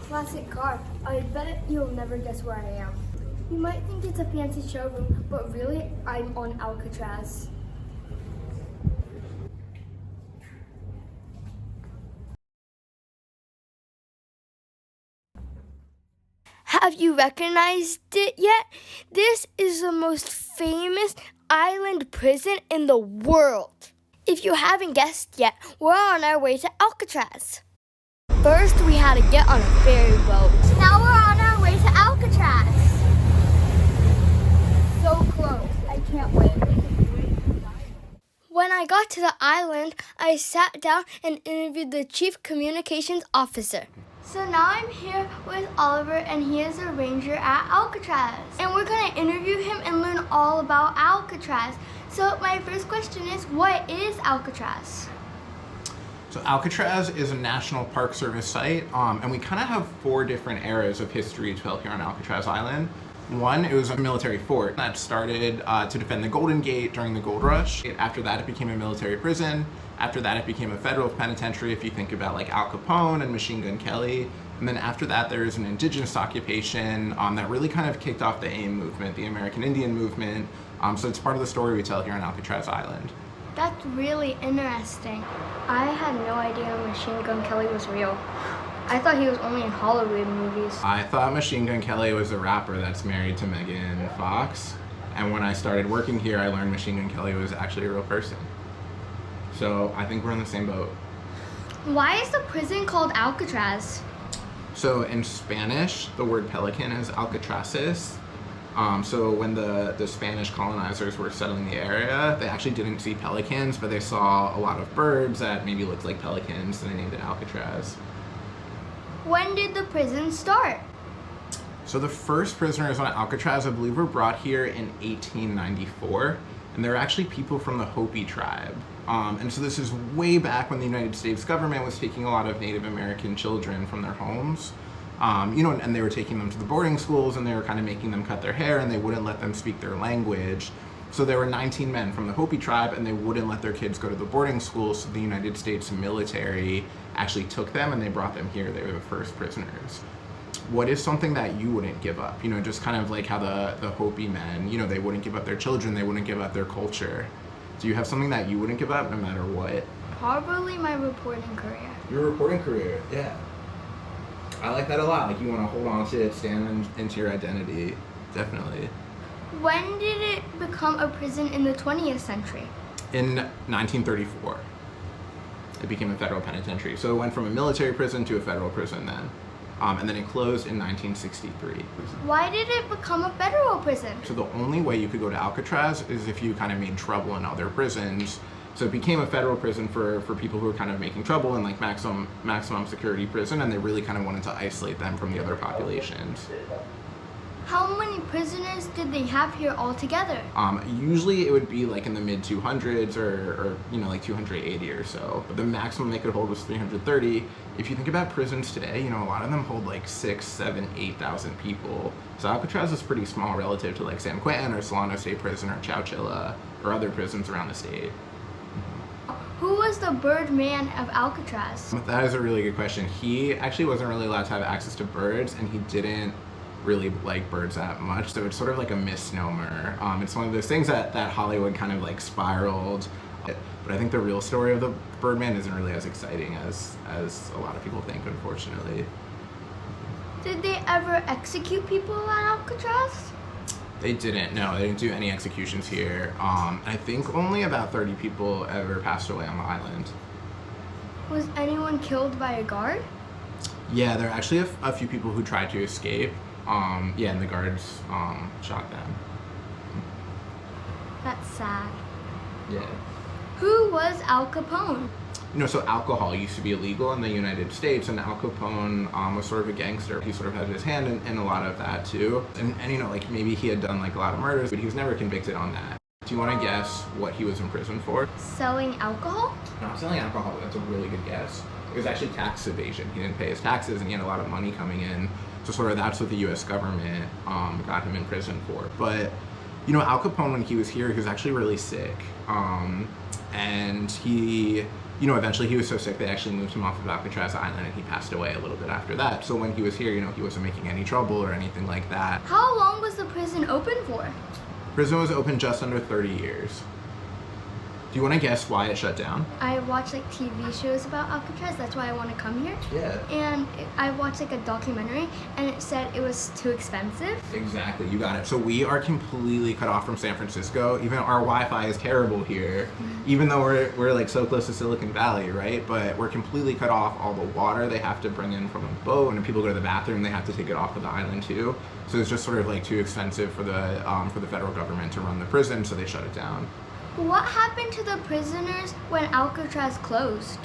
classic car. I bet you'll never guess where I am. You might think it's a fancy showroom, but really, I'm on Alcatraz. Have you recognized it yet? This is the most famous island prison in the world. If you haven't guessed yet, we're on our way to Alcatraz. First, we had to get on a ferry boat. Now we're on our way to Alcatraz. So close. I can't wait. When I got to the island, I sat down and interviewed the chief communications officer. So now I'm here with Oliver, and he is a ranger at Alcatraz. And we're going to interview him and learn all about Alcatraz. So my first question is, what is Alcatraz? So Alcatraz is a National Park Service site, and we kind of have 4 different eras of history to tell here on Alcatraz Island. One, it was a military fort that started to defend the Golden Gate during the Gold Rush. After that, it became a military prison. After that, it became a federal penitentiary, if you think about like Al Capone and Machine Gun Kelly. And then after that, there was an indigenous occupation that really kind of kicked off the AIM movement, the American Indian movement. So it's part of the story we tell here on Alcatraz Island. That's really interesting. I had no idea Machine Gun Kelly was real. I thought he was only in Hollywood movies. I thought Machine Gun Kelly was a rapper that's married to Megan Fox. And when I started working here, I learned Machine Gun Kelly was actually a real person. So I think we're in the same boat. Why is the prison called Alcatraz? So in Spanish, the word pelican is Alcatrazes. So when the Spanish colonizers were settling the area, they actually didn't see pelicans, but they saw a lot of birds that maybe looked like pelicans, and they named it Alcatraz. When did the prison start? So the first prisoners on Alcatraz, I believe, were brought here in 1894, and they were actually people from the Hopi tribe. And so this is way back when the United States government was taking a lot of Native American children from their homes. And they were taking them to the boarding schools, and they were kind of making them cut their hair, and they wouldn't let them speak their language. So there were 19 men from the Hopi tribe, and they wouldn't let their kids go to the boarding schools, so the United States military actually took them, and they brought them here. They were the first prisoners. What is something that you wouldn't give up? Just kind of like how the Hopi men, they wouldn't give up their children, they wouldn't give up their culture. Do you have something that you wouldn't give up no matter what? Probably my reporting career. Your reporting career, yeah. I like that a lot. Like, you want to hold on to it, stand into your identity. Definitely. When did it become a prison in the 20th century? In 1934. It became a federal penitentiary. So it went from a military prison to a federal prison then. And then it closed in 1963. Why did it become a federal prison? So the only way you could go to Alcatraz is if you kind of made trouble in other prisons. So it became a federal prison for people who were kind of making trouble in like maximum security prison, and they really kind of wanted to isolate them from the other populations. How many prisoners did they have here altogether? Usually it would be like in the mid 200s or like 280 or so. But the maximum they could hold was 330. If you think about prisons today, a lot of them hold like 6, 7, 8,000 people. So Alcatraz is pretty small relative to like San Quentin or Solano State Prison or Chowchilla or other prisons around the state. Who was the Birdman of Alcatraz? That is a really good question. He actually wasn't really allowed to have access to birds, and he didn't really like birds that much, so it's sort of like a misnomer. It's one of those things that Hollywood kind of like spiraled, but I think the real story of the Birdman isn't really as exciting as a lot of people think, unfortunately. Did they ever execute people at Alcatraz? They didn't, no, they didn't do any executions here. I think only about 30 people ever passed away on the island. Was anyone killed by a guard? Yeah, there are actually a few people who tried to escape. And the guards shot them. That's sad. Yeah. Who was Al Capone? So alcohol used to be illegal in the United States, and Al Capone was sort of a gangster. He sort of had his hand in a lot of that too. And like maybe he had done like a lot of murders, but he was never convicted on that. Do you want to guess what he was in prison for? Selling alcohol? Not selling alcohol, but that's a really good guess. It was actually tax evasion. He didn't pay his taxes, and he had a lot of money coming in. So sort of that's what the U.S. government got him in prison for. But Al Capone, when he was here, he was actually really sick, and he eventually he was so sick they actually moved him off of Alcatraz Island and he passed away a little bit after that. So when he was here, he wasn't making any trouble or anything like that. How long was the prison open for? Prison was open just under 30 years. Do you want to guess why it shut down? I watch like TV shows about Alcatraz, that's why I want to come here. Yeah. And I watched like a documentary and it said it was too expensive. Exactly, you got it. So we are completely cut off from San Francisco. Even our Wi-Fi is terrible here, even though we're like so close to Silicon Valley, right? But we're completely cut off. All the water they have to bring in from a boat, and if people go to the bathroom, they have to take it off of the island too. So it's just sort of like too expensive for the federal government to run the prison, so they shut it down. What happened to the prisoners when Alcatraz closed?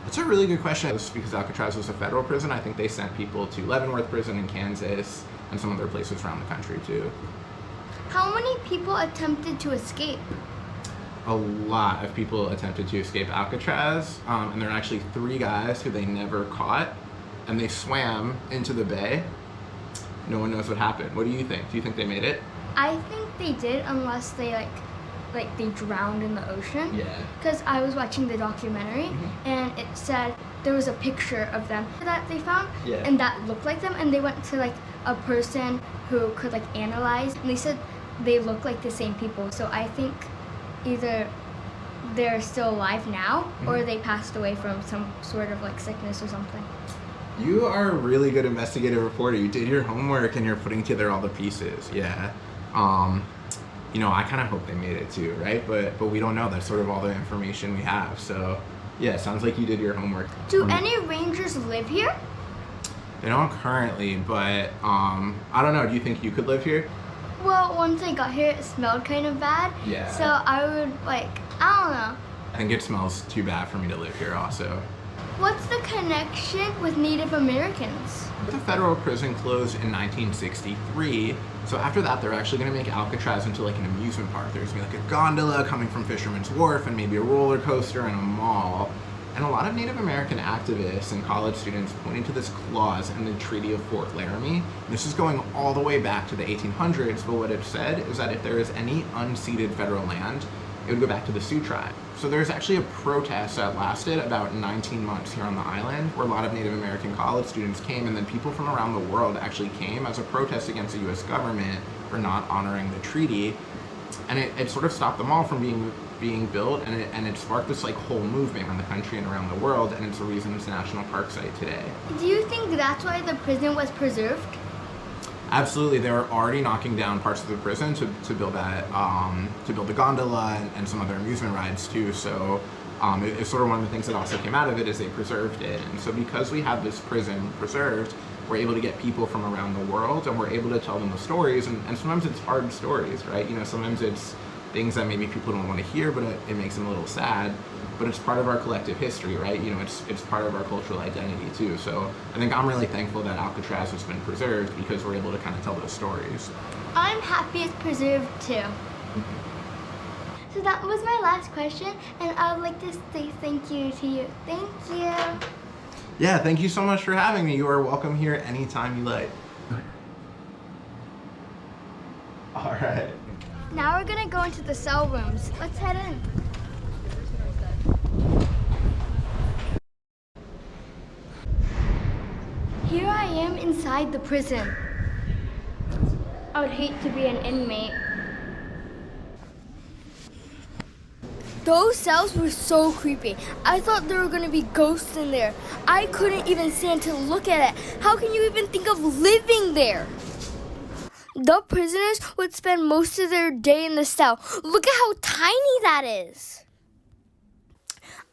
That's a really good question. It's because Alcatraz was a federal prison. I think they sent people to Leavenworth Prison in Kansas and some other places around the country too. How many people attempted to escape? A lot of people attempted to escape Alcatraz, and there are actually 3 guys who they never caught, and they swam into the bay. No one knows what happened. What do you think? Do you think they made it? I think they did, unless they like they drowned in the ocean. Yeah. Because I was watching the documentary and it said there was a picture of them that they found and that looked like them, and they went to like a person who could like analyze, and they said they look like the same people. So I think either they're still alive now or they passed away from some sort of like sickness or something. You are a really good investigative reporter. You did your homework and you're putting together all the pieces. Yeah. I kind of hope they made it too, right? But we don't know. That's sort of all the information we have. So yeah, sounds like you did your homework. Do any rangers live here? They don't currently, but I don't know. Do you think you could live here? Well, once I got here, it smelled kind of bad. Yeah. So I would I don't know. I think it smells too bad for me to live here also. What's the connection with Native Americans? The federal prison closed in 1963, so after that they're actually going to make Alcatraz into like an amusement park. There's going to be like a gondola coming from Fisherman's Wharf and maybe a roller coaster and a mall. And a lot of Native American activists and college students pointed to this clause in the Treaty of Fort Laramie. This is going all the way back to the 1800s, but what it said is that if there is any unceded federal land, it would go back to the Sioux tribe. So there's actually a protest that lasted about 19 months here on the island, where a lot of Native American college students came, and then people from around the world actually came as a protest against the US government for not honoring the treaty. And it sort of stopped them all from being built, and it sparked this like whole movement around the country and around the world, and it's the reason it's a national park site today. Do you think that's why the prison was preserved? Absolutely, they were already knocking down parts of the prison to build that, to build the gondola and some other amusement rides too. So it's sort of one of the things that also came out of it is they preserved it. And so because we have this prison preserved, we're able to get people from around the world, and we're able to tell them the stories. And sometimes it's hard stories, right? Sometimes it's things that maybe people don't want to hear, but it makes them a little sad. But it's part of our collective history, right? It's part of our cultural identity too. So I think I'm really thankful that Alcatraz has been preserved because we're able to kind of tell those stories. I'm happy it's preserved too. So that was my last question, and I would like to say thank you to you. Thank you. Yeah, thank you so much for having me. You are welcome here anytime you like. All right. Now we're gonna go into the cell rooms. Let's head in. Here I am inside the prison. I would hate to be an inmate. Those cells were so creepy. I thought there were gonna be ghosts in there. I couldn't even stand to look at it. How can you even think of living there? The prisoners would spend most of their day in the cell. Look at how tiny that is.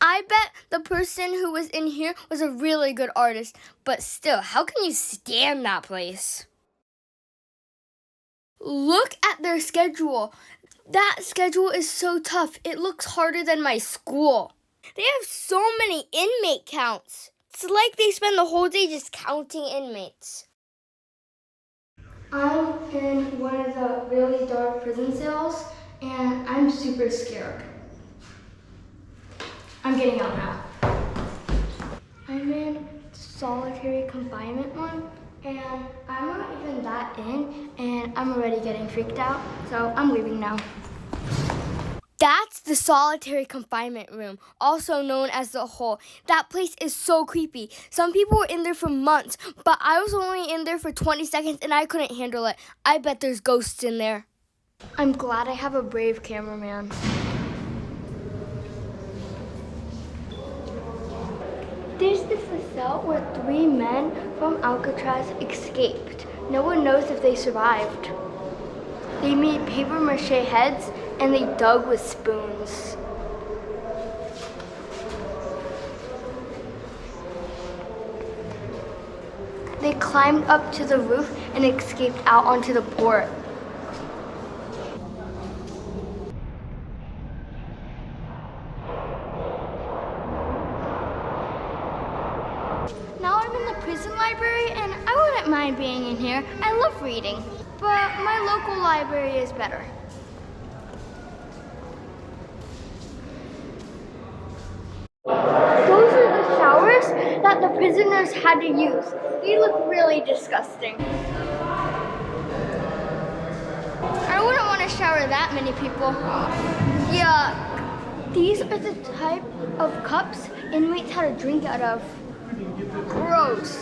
I bet the person who was in here was a really good artist, but still, how can you stand that place? Look at their schedule. That schedule is so tough. It looks harder than my school. They have so many inmate counts. It's like they spend the whole day just counting inmates. I'm in one of the really dark prison cells, and I'm super scared. I'm getting out now. I'm in solitary confinement one, and I'm not even that in, and I'm already getting freaked out, so I'm leaving now. That's the solitary confinement room, also known as the hole. That place is so creepy. Some people were in there for months, but I was only in there for 20 seconds and I couldn't handle it. I bet there's ghosts in there. I'm glad I have a brave cameraman. This is the cell where 3 men from Alcatraz escaped. No one knows if they survived. They made paper mache heads and they dug with spoons. They climbed up to the roof and escaped out onto the port. Now I'm in the prison library and I wouldn't mind being in here. I love reading, but my local library is better. Those are the showers that the prisoners had to use. They look really disgusting. I wouldn't want to shower that many people. Yuck. These are the type of cups inmates had to drink out of. Gross.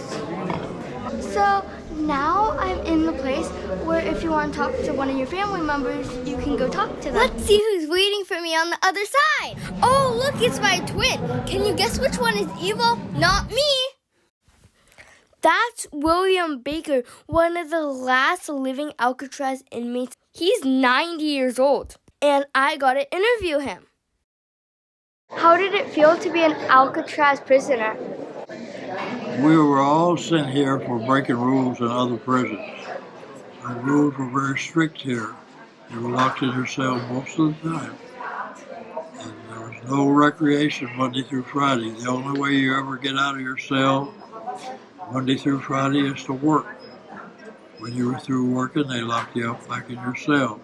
So now I'm in the place where if you want to talk to one of your family members, you can go talk to them. Let's see who's waiting for me on the other side. Oh, look, it's my twin. Can you guess which one is evil? Not me. That's William Baker, one of the last living Alcatraz inmates. He's 90 years old, and I got to interview him. How did it feel to be an Alcatraz prisoner? We were all sent here for breaking rules in other prisons. The rules were very strict here. You were locked in your cell most of the time. And there was no recreation Monday through Friday. The only way you ever get out of your cell Monday through Friday is to work. When you were through working, they locked you up back in your cell.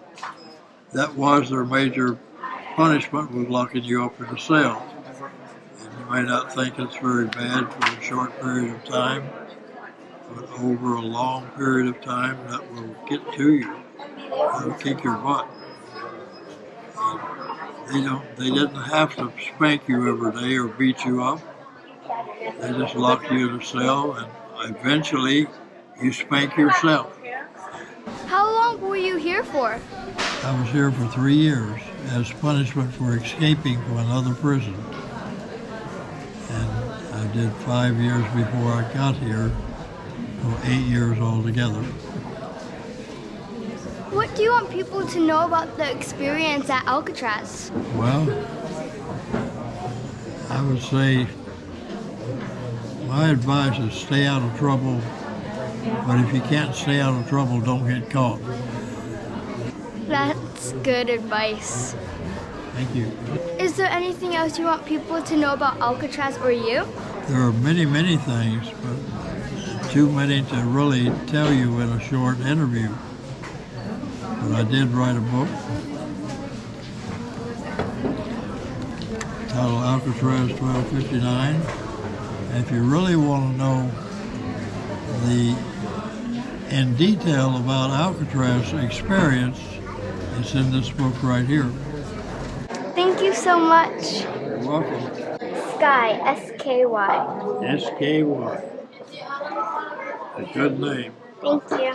That was their major punishment, was locking you up in the cell. You may not think it's very bad for a short period of time, but over a long period of time, that will get to you. That'll kick your butt. And they didn't have to spank you every day or beat you up. They just locked you in a cell, and eventually you spank yourself. How long were you here for? I was here for 3 years as punishment for escaping from another prison. And I did 5 years before I got here, so 8 years altogether. What do you want people to know about the experience at Alcatraz? Well, I would say my advice is stay out of trouble, but if you can't stay out of trouble, don't get caught. That's good advice. Thank you. Is there anything else you want people to know about Alcatraz or you? There are many, many things, but too many to really tell you in a short interview. But I did write a book titled Alcatraz 1259. And if you really want to know in detail about Alcatraz experience, it's in this book right here. Thank you so much. You're welcome. Sky, S-K-Y. S-K-Y. A good name. Thank you.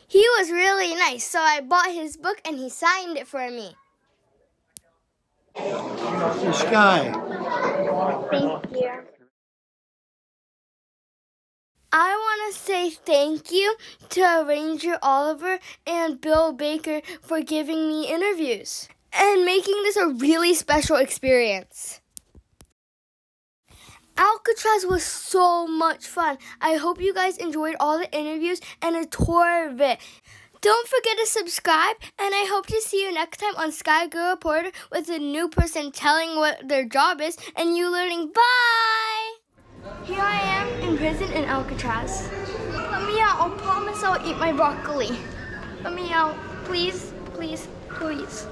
He was really nice, so I bought his book and he signed it for me. Sky. Thank you. I want to say thank you to Ranger Oliver and Bill Baker for giving me interviews and making this a really special experience. Alcatraz was so much fun. I hope you guys enjoyed all the interviews and a tour of it. Don't forget to subscribe, and I hope to see you next time on Sky Girl Reporter with a new person telling what their job is and you learning. Bye! Here I am in prison in Alcatraz. Let me out. I promise I'll eat my broccoli. Let me out. Please, please, please.